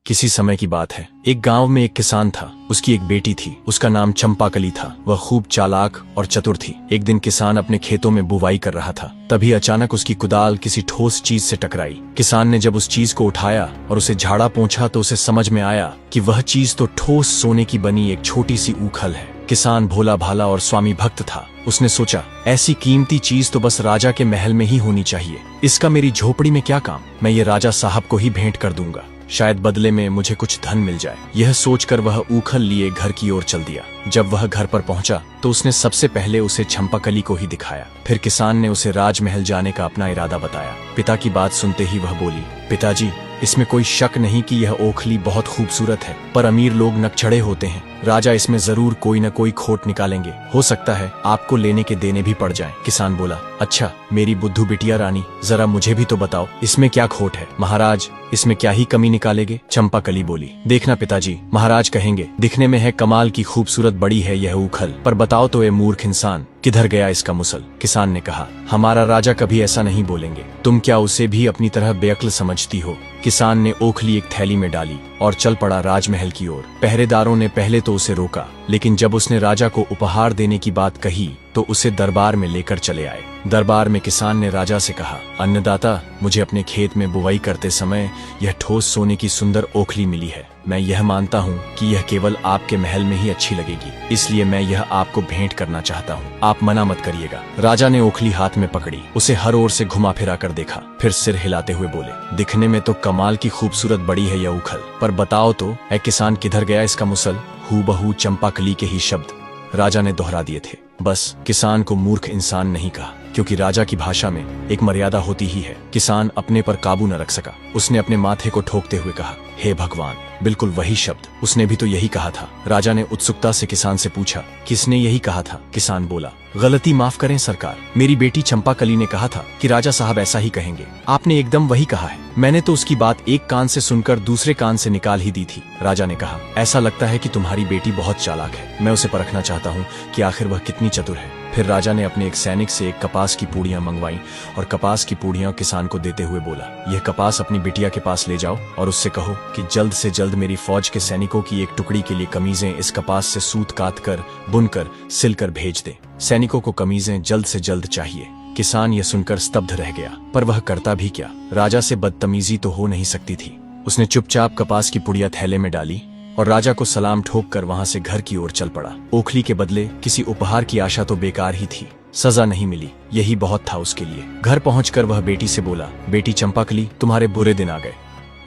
किसी समय की बात है। एक गांव में एक किसान था। उसकी एक बेटी थी। उसका नाम चंपाकली था। वह खूब चालाक और चतुर थी। एक दिन किसान अपने खेतों में बुवाई कर रहा था। तभी अचानक उसकी कुदाल किसी ठोस चीज से टकराई। किसान ने जब उस चीज को उठाया और उसे झाड़ा पोंछा तो उसे समझ में आया कि वह चीज तो ठोस सोने की बनी एक छोटी सी ऊखल है। किसान भोला भाला और स्वामी भक्त था। उसने सोचा, ऐसी कीमती चीज तो बस राजा के महल में ही होनी चाहिए। इसका मेरी झोपड़ी में क्या काम। मैं ये राजा साहब को ही भेंट कर दूंगा, शायद बदले में मुझे कुछ धन मिल जाए। यह सोचकर वह ऊखल लिए घर की ओर चल दिया। जब वह घर पर पहुंचा तो उसने सबसे पहले उसे चंपाकली को ही दिखाया। फिर किसान ने उसे राजमहल जाने का अपना इरादा बताया। पिता की बात सुनते ही वह बोली, पिताजी, इसमें कोई शक नहीं कि यह ओखली बहुत खूबसूरत है, पर अमीर लोग नकचढ़े होते हैं। राजा इसमें जरूर कोई न कोई खोट निकालेंगे। हो सकता है आपको लेने के देने भी पड़ जाएं। किसान बोला, अच्छा मेरी बुद्धू बिटिया रानी, जरा मुझे भी तो बताओ, इसमें क्या खोट है। महाराज, इसमें क्या ही कमी निकालेंगे। चंपाकली बोली, देखना पिताजी, महाराज कहेंगे दिखने में है कमाल की खूबसूरत बड़ी है यह ऊखल, पर बताओ तो ये मूर्ख इंसान, किधर गया इसका मुसल। किसान ने कहा, हमारा राजा कभी ऐसा नहीं बोलेंगे। तुम क्या उसे भी अपनी तरह बेअक्ल समझती हो। किसान ने ओखली एक थैली में डाली और चल पड़ा राजमहल की ओर। पहरेदारों ने पहले तो उसे रोका, लेकिन जब उसने राजा को उपहार देने की बात कही तो उसे दरबार में लेकर चले आए। दरबार में किसान ने राजा से कहा, अन्नदाता, मुझे अपने खेत में बुवाई करते समय यह ठोस सोने की सुंदर ओखली मिली है। मैं यह मानता हूँ कि यह केवल आपके महल में ही अच्छी लगेगी, इसलिए मैं यह आपको भेंट करना चाहता हूँ। आप मना मत करिएगा। राजा ने ओखली हाथ में पकड़ी, उसे हर ओर से घुमा फिरा कर देखा, फिर सिर हिलाते हुए बोले, दिखने में तो कमाल की खूबसूरत बड़ी है यह ऊखल, पर बताओ तो ऐ किसान, किधर गया इसका मुसल। हूबहू चंपाकली के ही शब्द राजा ने दोहरा दिए थे। बस किसान को मूर्ख इंसान नहीं कहा, क्योंकि राजा की भाषा में एक मर्यादा होती ही है। किसान अपने पर काबू न रख सका। उसने अपने माथे को ठोकते हुए कहा, हे भगवान, बिल्कुल वही शब्द, उसने भी तो यही कहा था। राजा ने उत्सुकता से किसान से पूछा, किसने यही कहा था। किसान बोला, गलती माफ करें सरकार, मेरी बेटी चंपाकली ने कहा था कि राजा साहब ऐसा ही कहेंगे। आपने एकदम वही कहा है। मैंने तो उसकी बात एक कान से सुनकर दूसरे कान से निकाल ही दी थी। राजा ने कहा, ऐसा लगता है कि तुम्हारी बेटी बहुत चालाक है। मैं उसे परखना चाहता हूँ कि आखिर वह कितनी चतुर है। फिर राजा ने अपने एक सैनिक से एक कपास की पूड़ियां मंगवाई और कपास की पूड़ियां किसान को देते हुए बोला, यह कपास अपनी बिटिया के पास ले जाओ और उससे कहो कि जल्द से जल्द मेरी फौज के सैनिकों की एक टुकड़ी के लिए कमीजें इस कपास से सूत काट कर, बुनकर, सिलकर भेज दे। सैनिकों को कमीजें जल्द से जल्द चाहिए। किसान यह सुनकर स्तब्ध रह गया, पर वह करता भी क्या। राजा से बदतमीजी तो हो नहीं सकती थी। उसने चुपचाप कपास की पुड़िया थैले में डाली और राजा को सलाम ठोक कर वहां से घर की ओर चल पड़ा। ओखली के बदले किसी उपहार की आशा तो बेकार ही थी। सजा नहीं मिली, यही बहुत था उसके लिए। घर पहुंचकर वह बेटी से बोला, बेटी चंपाकली, तुम्हारे बुरे दिन आ गए।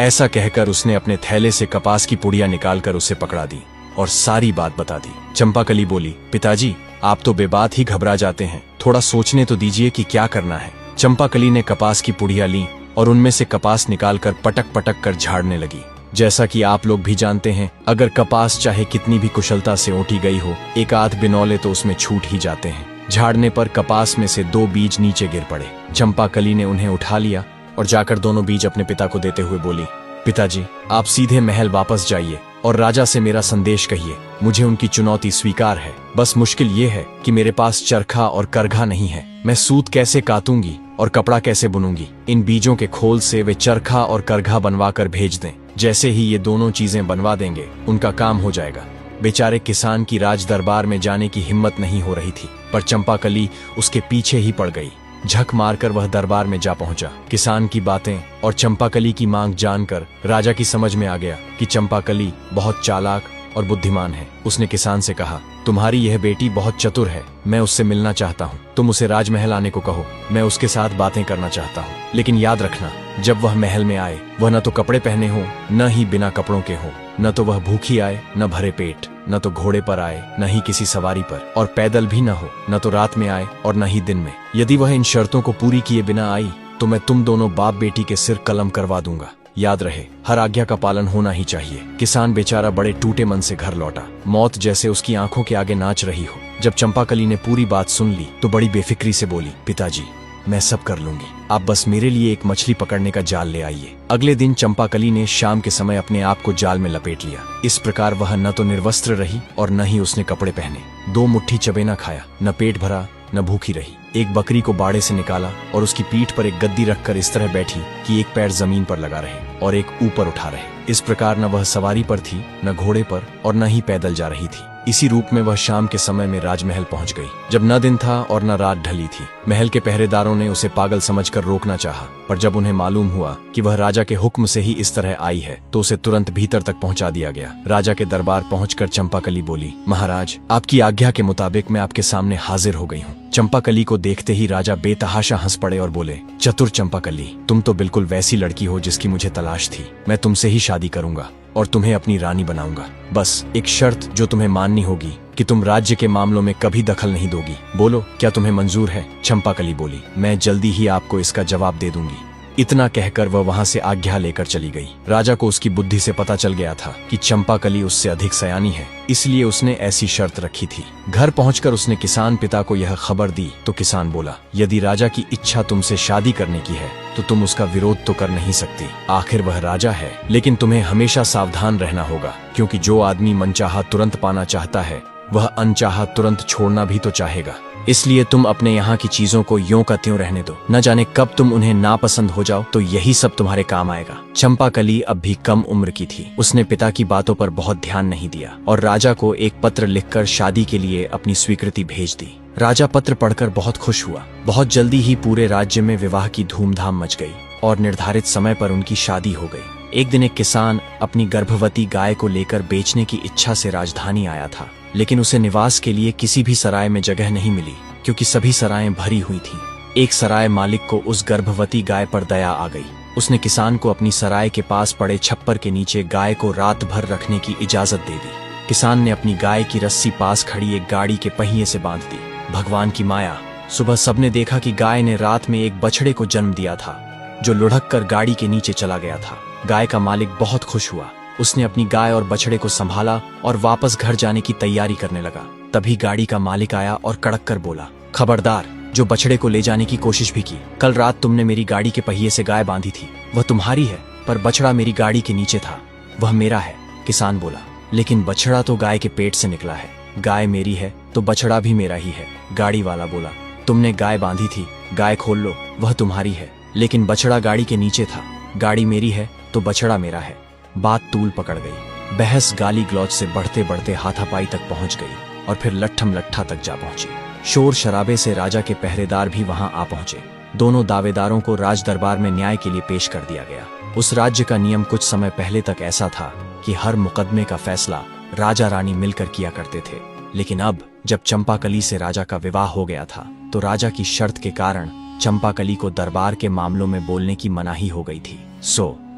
ऐसा कहकर उसने अपने थैले से कपास की पुड़िया निकालकर उसे पकड़ा दी और सारी बात बता दी। चंपाकली बोली, पिताजी, आप तो बेबात ही घबरा जाते हैं, थोड़ा सोचने तो दीजिए कि क्या करना है। चंपाकली ने कपास की पुड़िया ली और उनमें से कपास निकालकर पटक पटक कर झाड़ने लगी। जैसा कि आप लोग भी जानते हैं, अगर कपास चाहे कितनी भी कुशलता से ओटी गई हो, एक आध बिनौले तो उसमें छूट ही जाते हैं। झाड़ने पर कपास में से 2 बीज नीचे गिर पड़े। चंपाकली ने उन्हें उठा लिया और जाकर दोनों बीज अपने पिता को देते हुए बोली, पिताजी, आप सीधे महल वापस जाइए और राजा से मेरा संदेश कहिए। मुझे उनकी चुनौती स्वीकार है, बस मुश्किल ये है कि मेरे पास चरखा और करघा नहीं है। मैं सूत कैसे कातूंगी और कपड़ा कैसे बुनूंगी। इन बीजों के खोल से वे चरखा और करघा बनवा कर भेज दें। जैसे ही ये दोनों चीजें बनवा देंगे, उनका काम हो जाएगा। बेचारे किसान की राज दरबार में जाने की हिम्मत नहीं हो रही थी, पर चंपाकली उसके पीछे ही पड़ गई। झक मारकर वह दरबार में जा पहुंचा। किसान की बातें और चंपाकली की मांग जानकर राजा की समझ में आ गया कि चंपाकली बहुत चालाक और बुद्धिमान है। उसने किसान से कहा, तुम्हारी यह बेटी बहुत चतुर है, मैं उससे मिलना चाहता हूँ। तुम उसे राजमहल आने को कहो, मैं उसके साथ बातें करना चाहता हूँ। लेकिन याद रखना, जब वह महल में आए, वह न तो कपड़े पहने हो, न ही बिना कपड़ों के हो। न तो वह भूखी आए, न भरे पेट, न तो घोड़े पर आए, न ही किसी सवारी पर, और पैदल भी न हो। न तो रात में आए और न ही दिन में। यदि वह इन शर्तों को पूरी किए बिना आई तो मैं तुम दोनों बाप बेटी के सिर कलम करवा दूंगा। याद रहे, हर आज्ञा का पालन होना ही चाहिए। किसान बेचारा बड़े टूटे मन से घर लौटा। मौत जैसे उसकी आंखों के आगे नाच रही हो। जब चंपाकली ने पूरी बात सुन ली तो बड़ी बेफिक्री से बोली, पिताजी, मैं सब कर लूंगी, आप बस मेरे लिए एक मछली पकड़ने का जाल ले आइए। अगले दिन चंपाकली ने शाम के समय अपने आप को जाल में लपेट लिया। इस प्रकार वह न तो निर्वस्त्र रही और न ही उसने कपड़े पहने। 2 मुट्ठी चबेना खाया, न पेट भरा, न भूखी रही। एक बकरी को बाड़े से निकाला और उसकी पीठ पर एक गद्दी रखकर इस तरह बैठी कि एक पैर जमीन पर लगा रहे और एक ऊपर उठा रहे। इस प्रकार न वह सवारी पर थी, न घोड़े पर, और न ही पैदल जा रही थी। इसी रूप में वह शाम के समय में राजमहल पहुंच गई, जब न दिन था और न रात ढली थी। महल के पहरेदारों ने उसे पागल समझकर रोकना चाहा, पर जब उन्हें मालूम हुआ कि वह राजा के हुक्म से ही इस तरह आई है, तो उसे तुरंत भीतर तक पहुंचा दिया गया। राजा के दरबार पहुंचकर चंपाकली बोली, महाराज, आपकी आज्ञा के मुताबिक मैं आपके सामने हाजिर हो गई हूँ। चंपाकली को देखते ही राजा बेतहाशा हंस पड़े और बोले, चतुर चंपाकली, तुम तो बिल्कुल वैसी लड़की हो जिसकी मुझे तलाश थी। मैं तुमसे ही शादी करूंगा और तुम्हें अपनी रानी बनाऊंगा। बस एक शर्त जो तुम्हें माननी होगी कि तुम राज्य के मामलों में कभी दखल नहीं दोगी। बोलो, क्या तुम्हें मंजूर है? चंपाकली बोली, मैं जल्दी ही आपको इसका जवाब दे दूंगी। इतना कहकर वह वहां से आज्ञा लेकर चली गई। राजा को उसकी बुद्धि से पता चल गया था कि चंपाकली उससे अधिक सयानी है, इसलिए उसने ऐसी शर्त रखी थी। घर पहुंचकर उसने किसान पिता को यह खबर दी तो किसान बोला, यदि राजा की इच्छा तुमसे शादी करने की है तो तुम उसका विरोध तो कर नहीं सकती। आखिर वह राजा है। लेकिन तुम्हें हमेशा सावधान रहना होगा, क्योंकि जो आदमी मनचाहा तुरंत पाना चाहता है, वह अनचाहा तुरंत छोड़ना भी तो चाहेगा। इसलिए तुम अपने यहाँ की चीजों को यों का त्यों रहने दो। न जाने कब तुम उन्हें नापसंद हो जाओ तो यही सब तुम्हारे काम आएगा। चंपाकली अब भी कम उम्र की थी। उसने पिता की बातों पर बहुत ध्यान नहीं दिया और राजा को एक पत्र लिखकर शादी के लिए अपनी स्वीकृति भेज दी। राजा पत्र पढ़कर बहुत खुश हुआ। बहुत जल्दी ही पूरे राज्य में विवाह की धूमधाम मच गई और निर्धारित समय पर उनकी शादी हो गई। एक दिन एक किसान अपनी गर्भवती गाय को लेकर बेचने की इच्छा से राजधानी आया था, लेकिन उसे निवास के लिए किसी भी सराय में जगह नहीं मिली, क्योंकि सभी सरायें भरी हुई थीं। एक सराय मालिक को उस गर्भवती गाय पर दया आ गई। उसने किसान को अपनी सराय के पास पड़े छप्पर के नीचे गाय को रात भर रखने की इजाजत दे दी। किसान ने अपनी गाय की रस्सी पास खड़ी एक गाड़ी के पहिए से बांध दी। भगवान की माया, सुबह सबने देखा कि गाय ने रात में एक बछड़े को जन्म दिया था, जो लुढ़क कर गाड़ी के नीचे चला गया था। गाय का मालिक बहुत खुश हुआ। उसने अपनी गाय और बछड़े को संभाला और वापस घर जाने की तैयारी करने लगा। तभी गाड़ी का मालिक आया और कड़क कर बोला, खबरदार, जो बछड़े को ले जाने की कोशिश भी की। कल रात तुमने मेरी गाड़ी के पहिए से गाय बांधी थी, वह तुम्हारी है, पर बछड़ा मेरी गाड़ी के नीचे था, वह मेरा है। किसान बोला, लेकिन बछड़ा तो गाय के पेट से निकला है। गाय मेरी है तो बछड़ा भी मेरा ही है। गाड़ी वाला बोला, तुमने गाय बांधी थी, गाय खोल लो, वह तुम्हारी है, लेकिन बछड़ा गाड़ी के नीचे था। गाड़ी मेरी है तो बछड़ा मेरा है। बात तूल पकड़ गई। बहस गाली गलौज से बढ़ते बढ़ते हाथापाई तक पहुंच गई और फिर लट्ठम लट्ठा तक जा पहुंची। शोर शराबे से राजा के पहरेदार भी वहां आ पहुंचे। दोनों दावेदारों को राज दरबार में न्याय के लिए पेश कर दिया गया। उस राज्य का नियम कुछ समय पहले तक ऐसा था कि हर मुकदमे का फैसला राजा रानी मिलकर किया करते थे, लेकिन अब जब चंपाकली से राजा का विवाह हो गया था तो राजा की शर्त के कारण चंपाकली को दरबार के मामलों में बोलने की मनाही हो गई थी।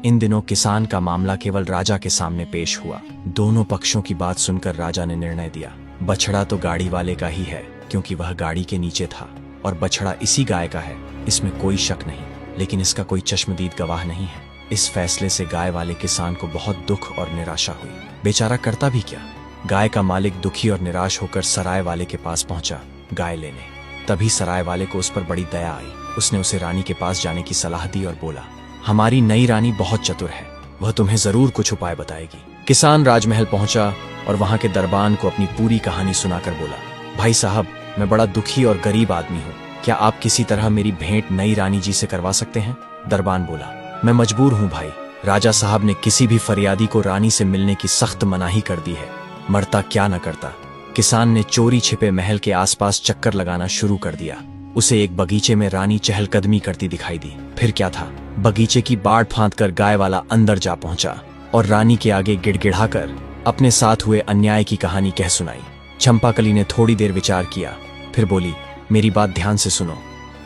इन दिनों किसान का मामला केवल राजा के सामने पेश हुआ। दोनों पक्षों की बात सुनकर राजा ने निर्णय दिया, बछड़ा तो गाड़ी वाले का ही है, क्योंकि वह गाड़ी के नीचे था, और बछड़ा इसी गाय का है, इसमें कोई शक नहीं, लेकिन इसका कोई चश्मदीद गवाह नहीं है। इस फैसले से गाय वाले किसान को बहुत दुख और निराशा हुई। बेचारा करता भी क्या। गाय का मालिक दुखी और निराश होकर सराय वाले के पास पहुंचा गाय लेने। तभी सराय वाले को उस पर बड़ी दया आई। उसने उसे रानी के पास जाने की सलाह दी और बोला, हमारी नई रानी बहुत चतुर है, वह तुम्हें जरूर कुछ उपाय बताएगी। किसान राजमहल पहुंचा और वहां के दरबान को अपनी पूरी कहानी सुनाकर बोला, भाई साहब, मैं बड़ा दुखी और गरीब आदमी हूँ, क्या आप किसी तरह मेरी भेंट नई रानी जी से करवा सकते हैं? दरबान बोला, मैं मजबूर हूँ भाई। राजा साहब ने किसी भी फरियादी को रानी से मिलने की सख्त मनाही कर दी है, मरता क्या न करता। किसान ने चोरी छिपे महल के आसपास चक्कर लगाना शुरू कर दिया। उसे एक बगीचे में रानी चहलकदमी करती दिखाई दी। फिर क्या था, बगीचे की बाड़ फांद कर गाय वाला अंदर जा पहुंचा और रानी के आगे गिड़गिड़ाकर अपने साथ हुए अन्याय की कहानी कह सुनाई। चंपाकली ने थोड़ी देर विचार किया, फिर बोली, मेरी बात ध्यान से सुनो।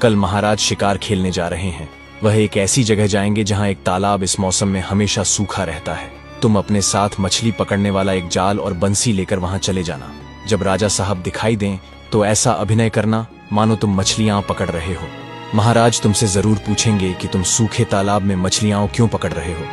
कल महाराज शिकार खेलने जा रहे हैं। वह एक ऐसी जगह जाएंगे जहां एक तालाब इस मौसम में हमेशा सूखा रहता है। तुम अपने साथ मछली पकड़ने वाला एक जाल और बंसी लेकर वहां चले जाना। जब राजा साहब दिखाई दें तो ऐसा अभिनय करना मानो तुम मछलियां पकड़ रहे हो। महाराज तुमसे जरूर पूछेंगे कि तुम सूखे तालाब में मछलियां क्यों पकड़ रहे हो।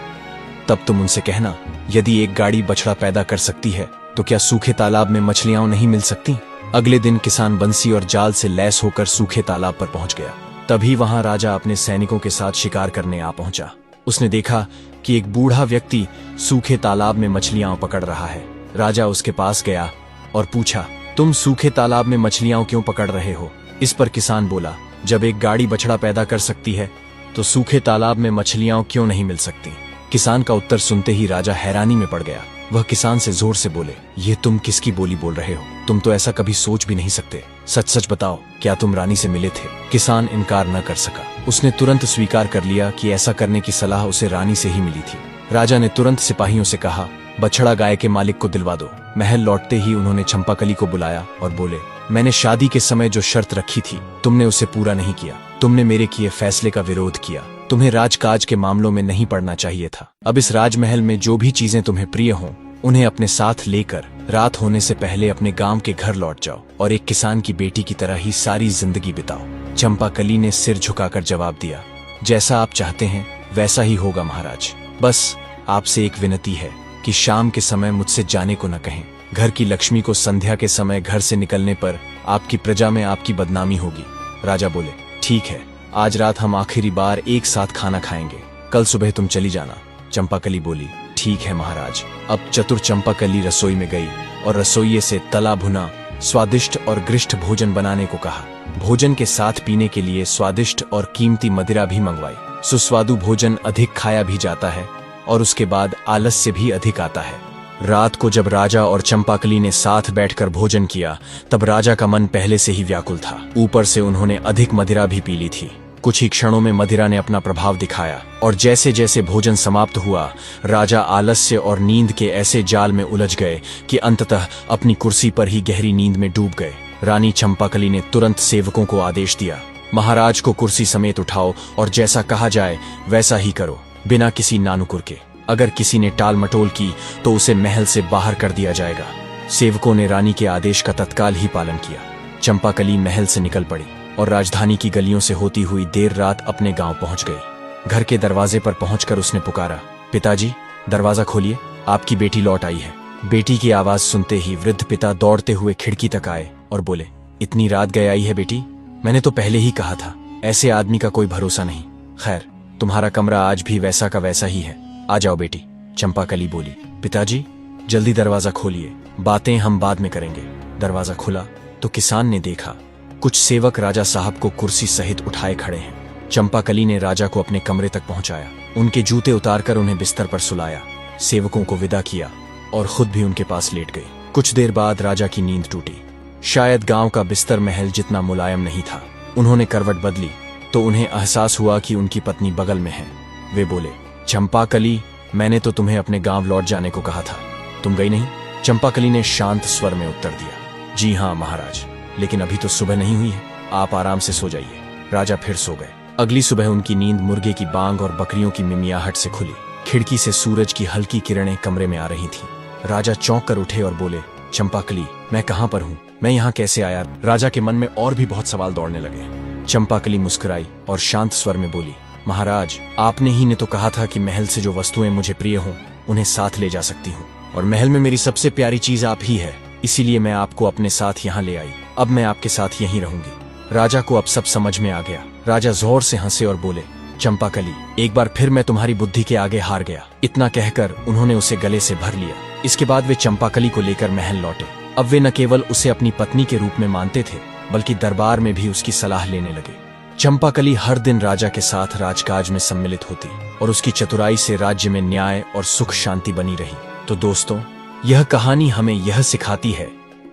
तब तुम उनसे कहना, यदि एक गाड़ी बछड़ा पैदा कर सकती है तो क्या सूखे तालाब में मछलियां नहीं मिल सकती? अगले दिन किसान बंसी और जाल से लैस होकर सूखे तालाब पर पहुंच गया। तभी वहां राजा अपने सैनिकों के साथ शिकार करने आ पहुंचा। उसने देखा कि एक बूढ़ा व्यक्ति सूखे तालाब में मछलियां पकड़ रहा है। राजा उसके पास गया और पूछा, तुम सूखे तालाब में मछलियां क्यों पकड़ रहे हो? इस पर किसान बोला, जब एक गाड़ी बछड़ा पैदा कर सकती है तो सूखे तालाब में मछलियां क्यों नहीं मिल सकती। किसान का उत्तर सुनते ही राजा हैरानी में पड़ गया। वह किसान से जोर से बोले, ये तुम किसकी बोली बोल रहे हो? तुम तो ऐसा कभी सोच भी नहीं सकते। सच सच बताओ, क्या तुम रानी से मिले थे? किसान इनकार न कर सका। उसने तुरंत स्वीकार कर लिया कि ऐसा करने की सलाह उसे रानी से ही मिली थी। राजा ने तुरंत सिपाहियों से कहा, बछड़ा गाय के मालिक को दिलवा दो। महल लौटते ही उन्होंने चंपाकली को बुलाया और बोले, मैंने शादी के समय जो शर्त रखी थी तुमने उसे पूरा नहीं किया। तुमने मेरे किए फैसले का विरोध किया। तुम्हें राजकाज के मामलों में नहीं पड़ना चाहिए था। अब इस राजमहल में जो भी चीजें तुम्हें प्रिय हों उन्हें अपने साथ लेकर रात होने से पहले अपने गांव के घर लौट जाओ और एक किसान की बेटी की तरह ही सारी जिंदगी बिताओ। चंपाकली ने सिर झुकाकर जवाब दिया, जैसा आप चाहते हैं वैसा ही होगा महाराज। बस आपसे एक विनती है कि शाम के समय मुझसे जाने को न कहें। घर की लक्ष्मी को संध्या के समय घर से निकलने पर आपकी प्रजा में आपकी बदनामी होगी। राजा बोले, ठीक है, आज रात हम आखिरी बार एक साथ खाना खाएंगे, कल सुबह तुम चली जाना। चंपाकली बोली, ठीक है महाराज। अब चतुर चंपाकली रसोई में गई और रसोइये से तला भुना स्वादिष्ट और गृष्ट भोजन बनाने को कहा। भोजन के साथ पीने के लिए स्वादिष्ट और कीमती मदिरा भी मंगवाई। सुस्वादु भोजन अधिक खाया भी जाता है और उसके बाद आलस्य भी अधिक आता है। रात को जब राजा और चंपाकली ने साथ बैठकर भोजन किया तब राजा का मन पहले से ही व्याकुल था। ऊपर से उन्होंने अधिक मदिरा भी पी ली थी। कुछ ही क्षणों में मदिरा ने अपना प्रभाव दिखाया और जैसे जैसे भोजन समाप्त हुआ राजा आलस्य और नींद के ऐसे जाल में उलझ गए कि अंततः अपनी कुर्सी पर ही गहरी नींद में डूब गए। रानी चंपाकली ने तुरंत सेवकों को आदेश दिया, महाराज को कुर्सी समेत उठाओ और जैसा कहा जाए वैसा ही करो, बिना किसी नानुकुर के। अगर किसी ने टाल मटोल की तो उसे महल से बाहर कर दिया जाएगा। सेवकों ने रानी के आदेश का तत्काल ही पालन किया। चंपाकली महल से निकल पड़ी और राजधानी की गलियों से होती हुई देर रात अपने गांव पहुंच गई। घर के दरवाजे पर पहुंचकर उसने पुकारा, पिताजी दरवाजा खोलिए, आपकी बेटी लौट आई है। बेटी की आवाज सुनते ही वृद्ध पिता दौड़ते हुए खिड़की तक आए और बोले, इतनी रात गए आई है बेटी? मैंने तो पहले ही कहा था, ऐसे आदमी का कोई भरोसा नहीं। खैर, तुम्हारा कमरा आज भी वैसा का वैसा ही है, आ जाओ बेटी। चंपाकली बोली, पिताजी जल्दी दरवाजा खोलिए, बातें हम बाद में करेंगे। दरवाजा खुला तो किसान ने देखा कुछ सेवक राजा साहब को कुर्सी सहित उठाए खड़े हैं। चंपाकली ने राजा को अपने कमरे तक पहुंचाया, उनके जूते उतारकर उन्हें बिस्तर पर सुलाया, सेवकों को विदा किया और खुद भी उनके पास लेट गई। कुछ देर बाद राजा की नींद टूटी। शायद गांव का बिस्तर महल जितना मुलायम नहीं था। उन्होंने करवट बदली तो उन्हें एहसास हुआ कि उनकी पत्नी बगल में है। वे बोले, चंपाकली, मैंने तो तुम्हें अपने गांव लौट जाने को कहा था, तुम गई नहीं? चंपाकली ने शांत स्वर में उत्तर दिया, जी हाँ महाराज, लेकिन अभी तो सुबह नहीं हुई है, आप आराम से सो जाइए। राजा फिर सो गए। अगली सुबह उनकी नींद मुर्गे की बांग और बकरियों की मिमियाहट से खुली। खिड़की से सूरज की हल्की किरणें कमरे में आ रही थीं। राजा चौंक कर उठे और बोले, चंपाकली, मैं कहाँ पर हूँ? मैं यहाँ कैसे आया? राजा के मन में और भी बहुत सवाल दौड़ने लगे। चंपाकली मुस्कुराई और शांत स्वर में बोली, महाराज, आपने ही ने तो कहा था कि महल से जो वस्तुएं मुझे प्रिय हों उन्हें साथ ले जा सकती हूँ, और महल में मेरी सबसे प्यारी चीज आप ही है, इसीलिए मैं आपको अपने साथ यहाँ ले आई। अब मैं आपके साथ यहीं रहूंगी। राजा को अब सब समझ में आ गया। राजा जोर से हंसे और बोले, चंपाकली, एक बार फिर मैं तुम्हारी बुद्धि के आगे हार गया। इतना कहकर उन्होंने उसे गले से भर लिया। इसके बाद वे चंपाकली को लेकर महल लौटे। अब वे न केवल उसे अपनी पत्नी के रूप में मानते थे बल्कि दरबार में भी उसकी सलाह लेने लगे। चंपाकली हर दिन राजा के साथ राजकाज में सम्मिलित होती और उसकी चतुराई से राज्य में न्याय और सुख शांति बनी रही। तो दोस्तों, यह कहानी हमें यह सिखाती है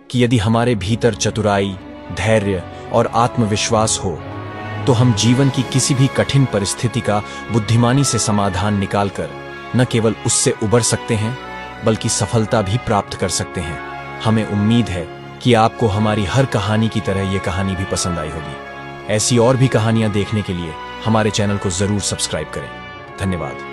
कि यदि हमारे भीतर चतुराई, धैर्य और आत्मविश्वास हो तो हम जीवन की किसी भी कठिन परिस्थिति का बुद्धिमानी से समाधान निकालकर न केवल उससे उबर सकते हैं बल्कि सफलता भी प्राप्त कर सकते हैं। हमें उम्मीद है कि आपको हमारी हर कहानी की तरह ये कहानी भी पसंद आई होगी। ऐसी और भी कहानियां देखने के लिए हमारे चैनल को जरूर सब्सक्राइब करें। धन्यवाद।